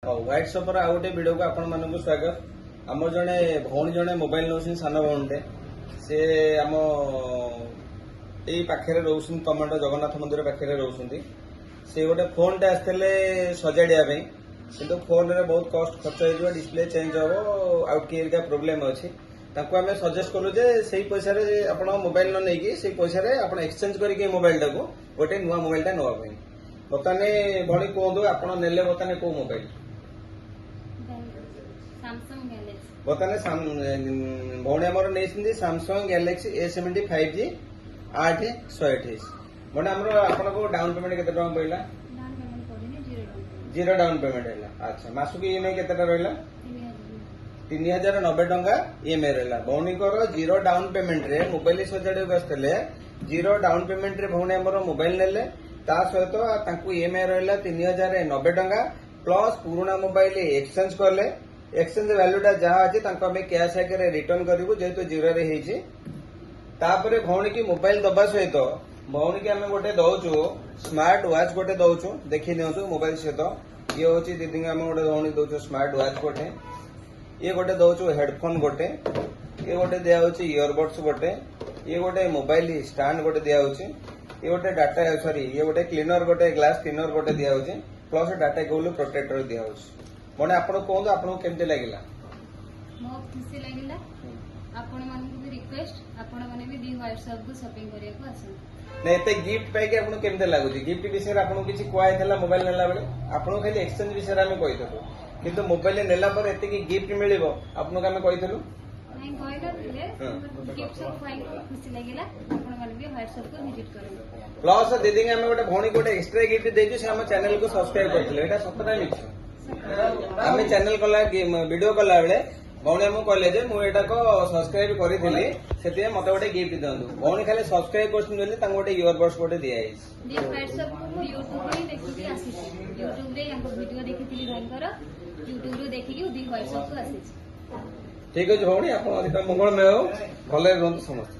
WhatsApp आ गोटे video को आपण मानक स्वागत। आम जड़े भौणी जड़े मोबाइल नौ सान भौणीटे से आम यही पाखे रोशन टमाटो जगन्नाथ मंदिर पाखे रोचे से गोटे फोन टे आसते सजाड़ा कि फोन रे बहुत कस्ट खर्च हो डिस्प्ले चेंज हम आउट की प्रोब्लेम अच्छी आम सजेस्ट कलु जे से पैसा आप मोबाइल न नहीं से पैसा आप एक्सचेंज करके मोबाइल टाक गोटे नुआ मोबाइल टा नापी बर्तमान भौणी कहतु आप बर्तमान कौ मोबाइल बर्तमान भौणी आमर नहीं सैमसंग गैलेक्सी A75G 8/128 मैंने आमर आपको डाउन पेमेंट केते टका पड़ला जीरो डाउन पेमेंट है। अच्छा मासक ईएमआई केते रहा 3090 टंका ईएमआई रहा भौणी जीरो डाउन पेमेंट रे मोबाइल सजाड़ा आसते जीरो डाउन पेमेंट रे भौणी आमर मोबाइल नेले सहित ईएमआई रहा 3090 टंका प्लस पुराना मोबाइल एक्सचेंज कले एक्सचेंज वैल्यूटा जहाँ अच्छे कैश आगे रिटर्न करूँ जेहेतु जीरो रे भौणी की मोबाइल दबा सहित भौणी की आम गोटे दौचु स्मार्ट वॉच गोटे दौचु देखी दिंतु मोबाइल सहित ये हूँ दीदी आम गोटे भौणी दौचु स्मार्ट वॉच गोटे ये गोटे दौचु हेडफोन गोटे ये गोटे दिखाई इयरबड्स गोटे ये गोटे मोबाइल स्टैंड गोटे दिखाई ये गोटे डाटा सॉरी ये गोटे क्लीनर गोटे ग्लास क्लीनर गोटे दिखाई प्लस डाटा केबल प्रोटेक्टर दिखाई मैंने आपको कहतु आपको केमती लगे बहुत खुशी लगे आपण मानक भी रिक्वेस्ट आपण माने भी दी व्हाट्सएप को शॉपिंग करिया को आसन नहीं एते गिफ्ट पाई के आपन केमते लागुची गिफ्ट विषय रे आपन किछि कोआय थला मोबाइल नेला बेले आपन खाली एक्सचेंज विषय रे हम कहितलु किंतु मोबाइल नेला पर एते की गिफ्ट मिलिबो आपन का हम कहितलु नहीं कहला गिफ्ट सब पाई खुशी लागिला आपण माने भी व्हाट्सएप को विजिट करबो प्लस दीदी हम गोटे भौणी गोटे एक्स्ट्रा गिफ्ट देजु से हम चैनल को सब्सक्राइब करथिले एटा सतरा मिछ हम चैनल कला वीडियो कला बेले भौणी आमको कहले जे मु एटा को सब्सक्राइब करी से मत गोटे गिफ्ट दिंतु भौणी खाली सब्सक्राइब कर गोटे इयरबड्स गोटे दिखाई व्हाट्सएप को यूट्यूब रे देखि आसी यूट्यूब रे हमको वीडियो देखिथिली भाईकर यूट्यूब रे देखि दी व्हाट्सएप को आसी ठीक है भौणी आप मंगलमय हो भले रुहतु समस्त।